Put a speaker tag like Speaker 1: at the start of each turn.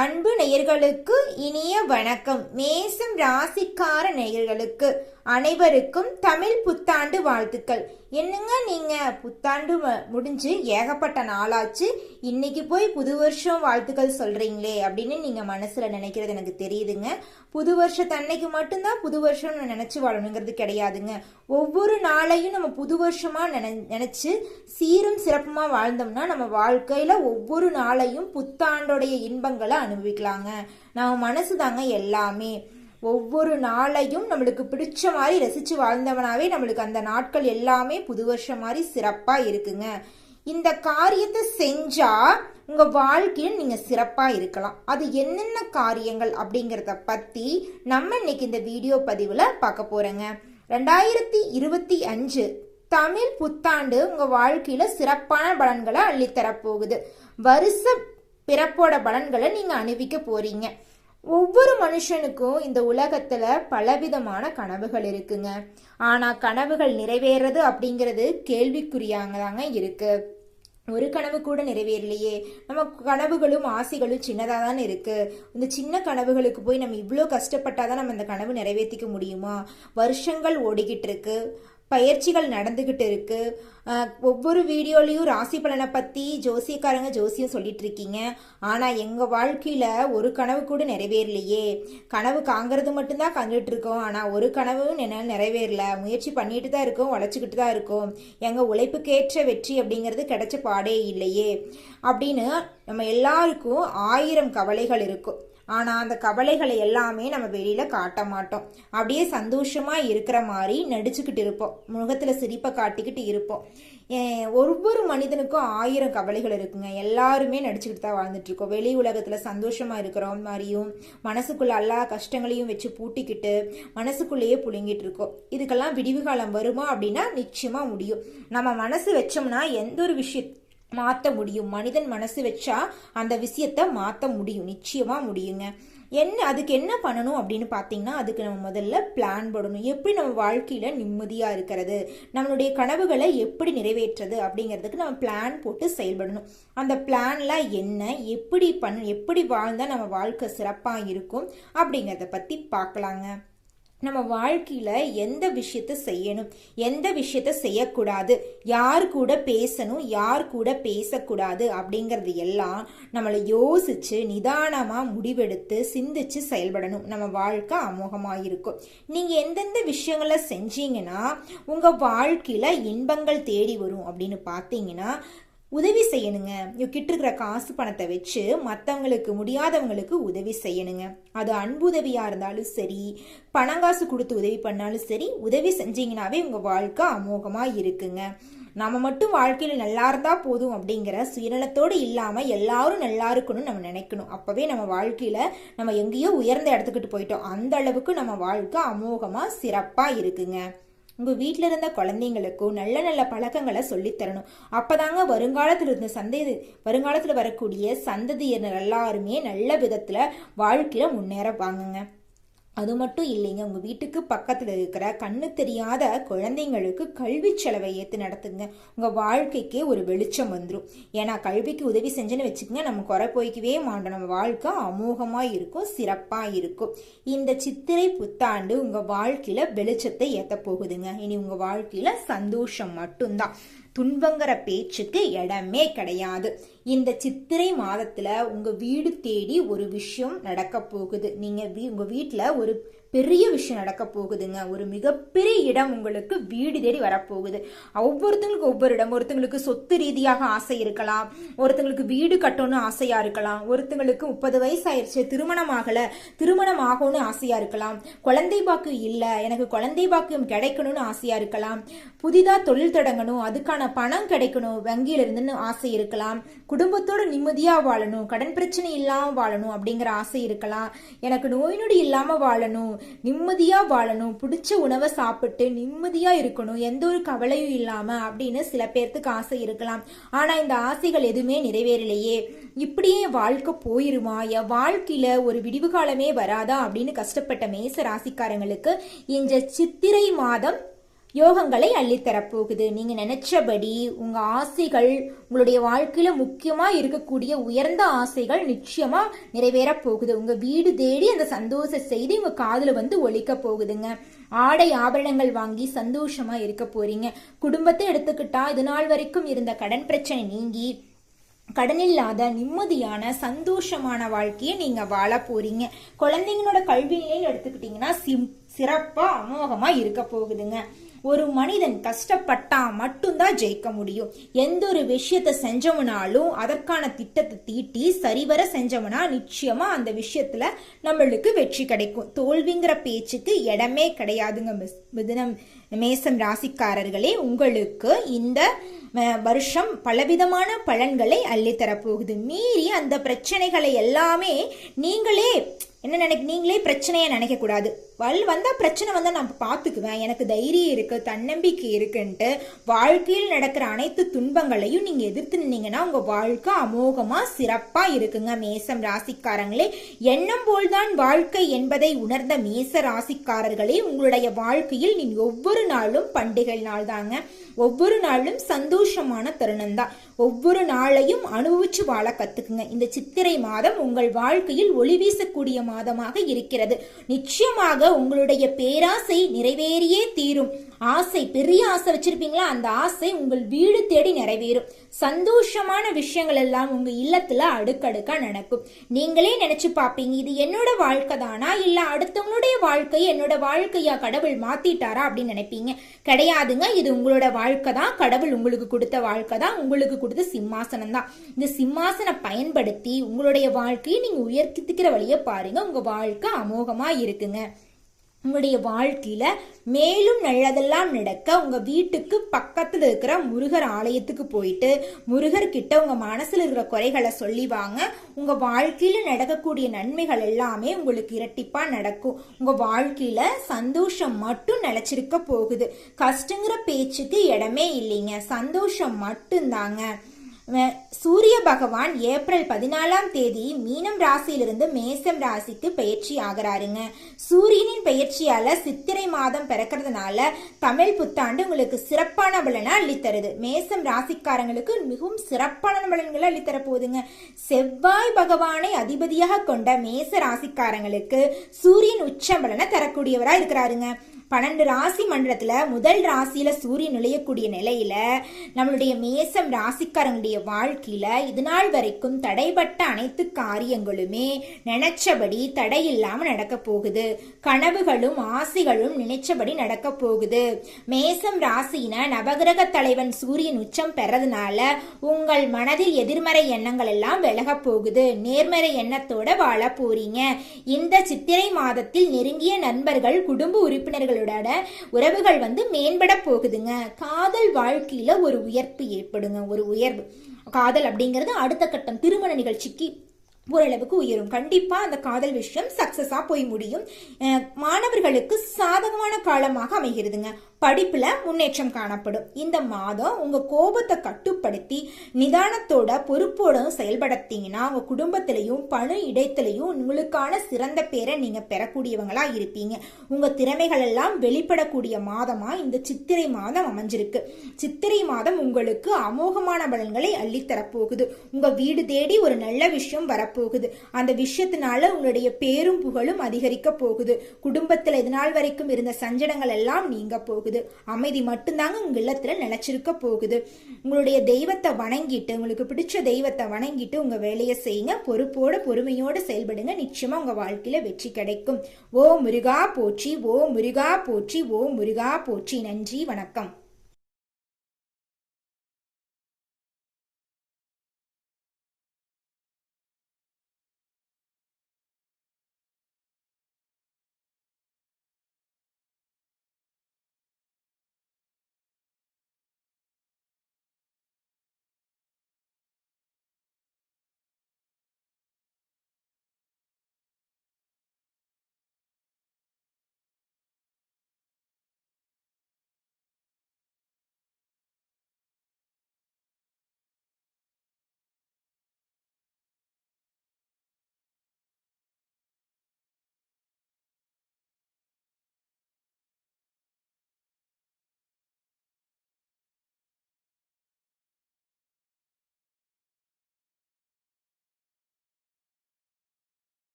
Speaker 1: அன்பு நேயர்களுக்கு இனிய வணக்கம். மேசம் ராசிக்கார நேயர்களுக்கு அனைவருக்கும் தமிழ் புத்தாண்டு வாழ்த்துக்கள். என்னங்க நீங்க புத்தாண்டு முடிஞ்சு ஏகப்பட்ட நாளாச்சு, இன்னைக்கு போய் புது வருஷம் வாழ்த்துக்கள் சொல்றீங்களே அப்படின்னு நீங்க மனசுல நினைக்கிறது எனக்கு தெரியுதுங்க. புது வருஷத்தன்னைக்கு மட்டும்தான் புது வருஷம் நினைச்சு வாழணுங்கிறது கிடையாதுங்க. ஒவ்வொரு நாளையும் நம்ம புது வருஷமா நினைச்சு சீரும் சிறப்புமா வாழ்ந்தோம்னா நம்ம வாழ்க்கையில ஒவ்வொரு நாளையும் புத்தாண்டோடைய இன்பங்களை அனுபவிக்கலாங்க. நம்ம மனசு தாங்க எல்லாமே. ஒவ்வொரு நாளையும் நம்மளுக்கு பிடிச்ச மாதிரி ரசிச்சு வாழ்ந்தவனாவே நம்மளுக்கு அந்த நாட்கள் எல்லாமே புது வருஷம் மாதிரி சிறப்பா இருக்குங்க. இந்த காரியத்தை செஞ்சா உங்க வாழ்க்கையில் நீங்க சிறப்பா இருக்கலாம். அது என்னென்ன காரியங்கள் அப்படிங்கறத பத்தி நம்ம இன்னைக்கு இந்த வீடியோ பதிவுல பார்க்க போறேங்க. 2025 தமிழ் புத்தாண்டு உங்க வாழ்க்கையில சிறப்பான பலன்களை அள்ளித்தரப்போகுது. வருஷ பிறப்போட பலன்களை நீங்க அனுபவிக்க போறீங்க. ஒவ்வொரு மனுஷனுக்கும் இந்த உலகத்துல பலவிதமான கனவுகள் இருக்குங்க. ஆனா கனவுகள் நிறைவேறது அப்படிங்கிறது கேள்விக்குறியாங்கதாங்க இருக்கு. ஒரு கனவு கூட நிறைவேறலையே, நம்ம கனவுகளும் ஆசைகளும் சின்னதாக தானே இருக்கு. இந்த சின்ன கனவுகளுக்கு போய் நம்ம இவ்வளோ கஷ்டப்பட்டாதான் நம்ம இந்த கனவு நிறைவேற்றிக்க முடியுமா? வருஷங்கள் ஓடிக்கிட்டு இருக்கு, பயிற்சிகள் நடந்துகிட்டு இருக்கு. ஒவ்வொரு வீடியோலையும் ராசி பலனை பத்தி ஜோசியக்காரங்க ஜோசியம் சொல்லிட்டு இருக்கீங்க. ஆனா எங்க வாழ்க்கையில ஒரு கனவு கூட நிறைவேறலையே. கனவு காங்கிறது மட்டும்தான் கண்டுட்டு இருக்கோம், ஆனா ஒரு கனவும் என்னால் நிறைவேறல. முயற்சி பண்ணிட்டு தான் இருக்கோம், உழைச்சிக்கிட்டு தான் இருக்கோம். எங்க உழைப்புக்கேற்ற வெற்றி அப்படிங்கிறது கிடைச்ச பாடே இல்லையே அப்படின்னு நம்ம எல்லாருக்கும் 1000 கவலைகள் இருக்கும். ஆனா அந்த கவலைகளை எல்லாமே நம்ம வெளியில காட்ட மாட்டோம். அப்படியே சந்தோஷமா இருக்கிற மாதிரி நடிச்சுக்கிட்டு இருப்போம், முகத்துல சிரிப்பை காட்டிக்கிட்டு இருப்போம். ஒவ்வொரு மனிதனுக்கும் 1000 கவலைகள் இருக்குங்க. எல்லாருமே நடிச்சுக்கிட்டு தான் வாழ்ந்துட்டு இருக்கோம். வெளி உலகத்துல சந்தோஷமா இருக்கிற மாதிரியும் மனசுக்குள்ள எல்லா கஷ்டங்களையும் வச்சு பூட்டிக்கிட்டு மனசுக்குள்ளேயே புழுங்கிட்டு இருக்கோம். இதுக்கெல்லாம் விடிவு காலம் வருமா அப்படின்னா நிச்சயமா முடியும். நம்ம மனசு வச்சோம்னா எந்த ஒரு விஷயம் மாற்ற முடியும். மனிதன் மனசு வச்சா அந்த விஷயத்த மாற்ற முடியும், நிச்சயமா முடியுங்க. அதுக்கு என்ன பண்ணணும் அப்படின்னு பார்த்தீங்கன்னா, அதுக்கு நம்ம முதல்ல பிளான் போடணும். எப்படி நம்ம வாழ்க்கையில நிம்மதியா இருக்கிறது, நம்மளுடைய கனவுகளை எப்படி நிறைவேற்றுறது அப்படிங்கிறதுக்கு நம்ம பிளான் போட்டு செயல்படணும். அந்த பிளான்ல என்ன, எப்படி வாழ்ந்தா நம்ம வாழ்க்கை சிறப்பா இருக்கும் அப்படிங்கிறத பத்தி பார்க்கலாங்க. நம்ம வாழ்க்கையில எந்த விஷயத்த செய்யணும், எந்த விஷயத்த செய்யக்கூடாது, யார் கூட பேசணும், யார் கூட பேசக்கூடாது அப்படிங்கறது எல்லாம் நம்மளை யோசிச்சு நிதானமா முடிவெடுத்து சிந்திச்சு செயல்படணும். நம்ம வாழ்க்கை அமோகமா இருக்கும். நீங்க எந்தெந்த விஷயங்களை செஞ்சீங்கன்னா உங்க வாழ்க்கையில இன்பங்கள் தேடி வரும் அப்படின்னு பார்த்தீங்கன்னா, உதவி செய்யணுங்க. கிட்ட இருக்கிற காசு பணத்தை வச்சு மற்றவங்களுக்கு முடியாதவங்களுக்கு உதவி செய்யணுங்க. அது அன்புதவியா இருந்தாலும் சரி, பணங்காசு கொடுத்து உதவி பண்ணாலும் சரி, உதவி செஞ்சீங்கன்னாவே உங்க வாழ்க்கை அமோகமா இருக்குங்க. நம்ம மட்டும் வாழ்க்கையில நல்லா இருந்தா போதும் அப்படிங்கிற சுயநலத்தோடு இல்லாம எல்லாரும் நல்லா இருக்கணும்னு நம்ம நினைக்கணும். அப்பவே நம்ம வாழ்க்கையில நம்ம எங்கேயோ உயர்ந்த இடத்துக்கிட்டு போயிட்டோம். அந்த அளவுக்கு நம்ம வாழ்க்கை அமோகமா சிறப்பா இருக்குங்க. உங்க வீட்டில் இருந்த குழந்தைங்களுக்கும் நல்ல நல்ல பழக்கங்களை சொல்லித்தரணும். அப்பதாங்க வருங்காலத்துல வரக்கூடிய சந்ததியினர் எல்லாருமே நல்ல விதத்துல வாழ்க்கையில முன்னேறப்பாங்க. அது மட்டும் இல்லைங்க, உங்க வீட்டுக்கு பக்கத்துல இருக்கிற கண்ணு தெரியாத குழந்தைங்களுக்கு கல்வி செலவை ஏத்து நடத்துங்க. உங்க வாழ்க்கைக்கே ஒரு வெளிச்சம் வந்துடும். ஏன்னா கல்விக்கு உதவி செஞ்சுன்னு வச்சுக்கோங்க, நம்ம குறை போய்க்கவே மாட்டோம். நம்ம வாழ்க்கை அமோகமா இருக்கும், சிறப்பா இருக்கும். இந்த சித்திரை புத்தாண்டு உங்க வாழ்க்கையில வெளிச்சத்தை ஏத்த போகுதுங்க. இனி உங்க வாழ்க்கையில சந்தோஷம் மட்டும்தான், துன்பங்கிற பேச்சுக்கு இடமே கிடையாது. இந்த சித்திரை மாதத்துல உங்க வீடு தேடி ஒரு விஷயம் நடக்க போகுது. நீங்க உங்க வீட்டுல ஒரு பெரிய விஷயம் நடக்க போகுதுங்க. ஒரு மிகப்பெரிய இடம் உங்களுக்கு வீடு தேடி வரப்போகுது. ஒவ்வொருத்தங்களுக்கு ஒவ்வொரு இடம். ஒருத்தங்களுக்கு சொத்து ரீதியாக ஆசை இருக்கலாம், ஒருத்தங்களுக்கு வீடு கட்டணும்னு ஆசையா இருக்கலாம், ஒருத்தங்களுக்கு 30 வயசு ஆயிடுச்சு திருமணம் ஆகல, திருமணம் ஆகும்னு ஆசையா இருக்கலாம், குழந்தை பாக்கியம் இல்ல எனக்கு குழந்தை பாக்கியம் கிடைக்கணும்னு ஆசையா இருக்கலாம், புதிதா தொழில் தொடங்கணும் அதுக்கான பணம் கிடைக்கணும் வங்கியில இருந்துன்னு ஆசை இருக்கலாம், குடும்பத்தோட நிம்மதியா வாழணும், கடன் பிரச்சனை இல்லாம வாழணும் அப்படிங்கிற ஆசை இருக்கலாம், எனக்கு நோய் நொடி இல்லாம வாழணும், நிம்மதியா வாழணும், பிடிச்ச உணவை சாப்பிட்டு நிம்மதியா இருக்கணும், எந்த ஒரு கவலையும் இல்லாம அப்படின்னு சில பேர்த்துக்கு ஆசை இருக்கலாம். ஆனா இந்த ஆசைகள் எதுவுமே நிறைவேறலையே, இப்படியே வாழ்க்கை போயிருமா, என் வாழ்க்கையில ஒரு விடிவு காலமே வராதா அப்படின்னு கஷ்டப்பட்ட மேச ராசிக்காரங்களுக்கு இந்த சித்திரை மாதம் யோகங்களை அள்ளித்தரப்போகுது. நீங்க நினைச்சபடி உங்க ஆசைகள், உங்களுடைய வாழ்க்கையில முக்கியமா இருக்கக்கூடிய உயர்ந்த ஆசைகள் நிச்சயமா நிறைவேற போகுது. உங்க வீடு தேடி அந்த சந்தோஷ செய்தி உங்க காதுல வந்து ஒலிக்க போகுதுங்க. ஆடை ஆபரணங்கள் வாங்கி சந்தோஷமா இருக்க போறீங்க. குடும்பத்தை எடுத்துக்கிட்டா இது நாள் வரைக்கும் இருந்த கடன் பிரச்சனை நீங்கி கடனில்லாத நிம்மதியான சந்தோஷமான வாழ்க்கையை நீங்க வாழ போறீங்க. குழந்தைங்களோட கல்வி நிலையில் எடுத்துக்கிட்டீங்கன்னா சிறப்பா அமோகமா இருக்க போகுதுங்க. ஒரு மனிதன் கஷ்டப்பட்டா மட்டும்தான் ஜெயிக்க முடியும். எந்த ஒரு விஷயத்த செஞ்சோம்னாலும் அதற்கான திட்டத்தை தீட்டி சரிவர செஞ்சோம்னா நிச்சயமா அந்த விஷயத்துல நம்மளுக்கு வெற்றி கிடைக்கும். தோல்விங்கிற பேச்சுக்கு இடமே கிடையாதுங்க. மிதுனம் மேசம் ராசிக்காரர்களே, உங்களுக்கு இந்த வருஷம் பலவிதமான பலன்களை அள்ளித்தரப்போகுது. மீறி அந்த பிரச்சனைகளை எல்லாமே நீங்களே நீங்களே பிரச்சனையை நினைக்க கூடாது. வந்தா பிரச்சனை வந்தா நான் பார்த்துக்குவேன், எனக்கு தைரியம் இருக்கு, தன்னம்பிக்கை இருக்குன்ட்டு வாழ்க்கையில் நடக்கிற அனைத்து துன்பங்களையும் நீங்க எதிர்த்து நின்னீங்கன்னா உங்க வாழ்க்கை அமோகமா சிறப்பா இருக்குங்க. மேசம் ராசிக்காரங்களே, எண்ணம் போல்தான் வாழ்க்கை என்பதை உணர்ந்த மேச ராசிக்காரர்களே, உங்களுடைய வாழ்க்கையில் நீங்க ஒவ்வொரு நாளும் பண்டிகை நாள் தாங்க. ஒவ்வொரு நாளும் சந்தோஷமான தருணம் தான். ஒவ்வொரு நாளையும் அனுபவிச்சு வாழ கத்துக்குங்க. இந்த சித்திரை மாதம் உங்கள் வாழ்க்கையில் ஒளி வீசக்கூடிய மாதமாக இருக்கிறது. நிச்சயமாக உங்களுடைய பேராசை நிறைவேறியே தீரும். ஆசை, பெரிய ஆசை வச்சிருப்பீங்களா, அந்த ஆசை உங்கள் வீடு தேடி நிறைவேறும். சந்தோஷமான விஷயங்கள் எல்லாம் உங்க இல்லத்துல அடுக்கடுக்கா நடக்கும். நீங்களே நினைச்சு பாப்பீங்க, இது என்னோட வாழ்க்கை தானா இல்ல அடுத்தவங்களுடைய வாழ்க்கை என்னோட வாழ்க்கையா கடவுள் மாத்திட்டாரா அப்படின்னு நினைப்பீங்க. கிடையாதுங்க, இது உங்களோட வாழ்க்கை தான். கடவுள் உங்களுக்கு கொடுத்த வாழ்க்கை தான், உங்களுக்கு கொடுத்த சிம்மாசனம் தான். இந்த சிம்மாசனை பயன்படுத்தி உங்களுடைய வாழ்க்கையை நீங்க உயர்த்திக்கிற வழியை பாருங்க. உங்க வாழ்க்கை அமோகமா இருக்குங்க. உங்களுடைய வாழ்க்கையில மேலும் நல்லதெல்லாம் நடக்க உங்க வீட்டுக்கு பக்கத்துல இருக்கிற முருகர் ஆலயத்துக்கு போயிட்டு முருகர் கிட்ட உங்க மனசுல இருக்கிற குறைகளை சொல்லி வாங்க. உங்க வாழ்க்கையில நடக்கக்கூடிய நன்மைகள் எல்லாமே உங்களுக்கு இரட்டிப்பா நடக்கும். உங்க வாழ்க்கையில சந்தோஷம் மட்டும் நிலைச்சிருக்க போகுது. கஷ்டங்கிற பேச்சுக்கு இடமே இல்லைங்க. சந்தோஷம் மட்டும்தாங்க. சூரிய பகவான் ஏப்ரல் 14ஆம் தேதி மீனம் ராசியிலிருந்து மேசம் ராசிக்கு பயிற்சி ஆகிறாருங்க. சூரியனின் பயிற்சியால சித்திரை மாதம் பிறக்கிறதுனால தமிழ் புத்தாண்டு உங்களுக்கு சிறப்பான பலனை அள்ளித்தருது. மேசம் ராசிக்காரங்களுக்கு மிகவும் சிறப்பான பலன்களை அள்ளித்தர போகுதுங்க. செவ்வாய் பகவானை அதிபதியாக கொண்ட மேச ராசிக்காரங்களுக்கு சூரியன் உச்ச பலனை தரக்கூடியவரா இருக்கிறாருங்க. 12 ராசி மண்டலத்துல முதல் ராசியில சூரியன் நுழையக்கூடிய நிலையில நம்மளுடைய மேசம் ராசிக்காரங்களுடைய வாழ்க்கையில இது நாள் வரைக்கும் தடைப்பட்ட அனைத்து காரியங்களுமே நினைச்சபடி தடையில்லாம நடக்க போகுது. கனவுகளும் ஆசைகளும் நினைச்சபடி நடக்க போகுது. மேசம் ராசியின நவகிரக தலைவன் சூரியன் உச்சம் பெறதுனால உங்கள் மனதில் எதிர்மறை எண்ணங்கள் எல்லாம் விலக போகுது. நேர்மறை எண்ணத்தோட வாழ போறீங்க. இந்த சித்திரை மாதத்தில் நெருங்கிய நண்பர்கள், குடும்ப உறுப்பினர்கள் உறவுகள் மேம்பட போகுதுங்க. காதல் வாழ்க்கையில ஒரு உயர்வு ஏற்படுங்க. ஒரு உயர்வு காதல் அப்படிங்கிறது அடுத்த கட்டம் திருமண நிகழ்ச்சிக்கு ஓரளவுக்கு உயரும். கண்டிப்பா அந்த காதல் விஷயம் சக்சஸா போய் முடியும். மாணவர்களுக்கு சாதகமான காலமாக அமைகிறதுங்க. படிப்புல முன்னேற்றம் காணப்படும். இந்த மாதம் உங்க கோபத்தை கட்டுப்படுத்தி நிதானத்தோட பொறுப்போடும் செயல்படுத்தீங்கன்னா உங்க குடும்பத்திலையும் பணு இடைத்திலையும் உங்களுக்கான சிறந்த பேரை நீங்க பெறக்கூடியவங்களா இருப்பீங்க. உங்க திறமைகள் எல்லாம் வெளிப்படக்கூடிய மாதமா இந்த சித்திரை மாதம் அமைஞ்சிருக்கு. சித்திரை மாதம் உங்களுக்கு அமோகமான பலன்களை அள்ளித்தரப்போகுது. உங்க வீடு தேடி ஒரு நல்ல விஷயம் வரப்போகுது. அந்த விஷயத்தினால உங்களுடைய பேரும் புகழும் அதிகரிக்க போகுது. குடும்பத்துல இதனால் வரைக்கும் இருந்த சஞ்சலங்கள் எல்லாம் நீங்க போகுது. அமைதி மட்டும்தாங்க உங்க இல்லத்துல நிலைச்சிருக்க போகுது. உங்களுடைய தெய்வத்தை வணங்கிட்டு, உங்களுக்கு பிடிச்ச தெய்வத்தை வணங்கிட்டு உங்க வேலையை செய்யுங்க. பொறுப்போட பொறுமையோட செயல்படுங்க. நிச்சயமா உங்க வாழ்க்கையில வெற்றி கிடைக்கும். ஓ முருகா போற்றி, ஓ முருகா போற்றி, ஓ முருகா போற்றி. நன்றி, வணக்கம்.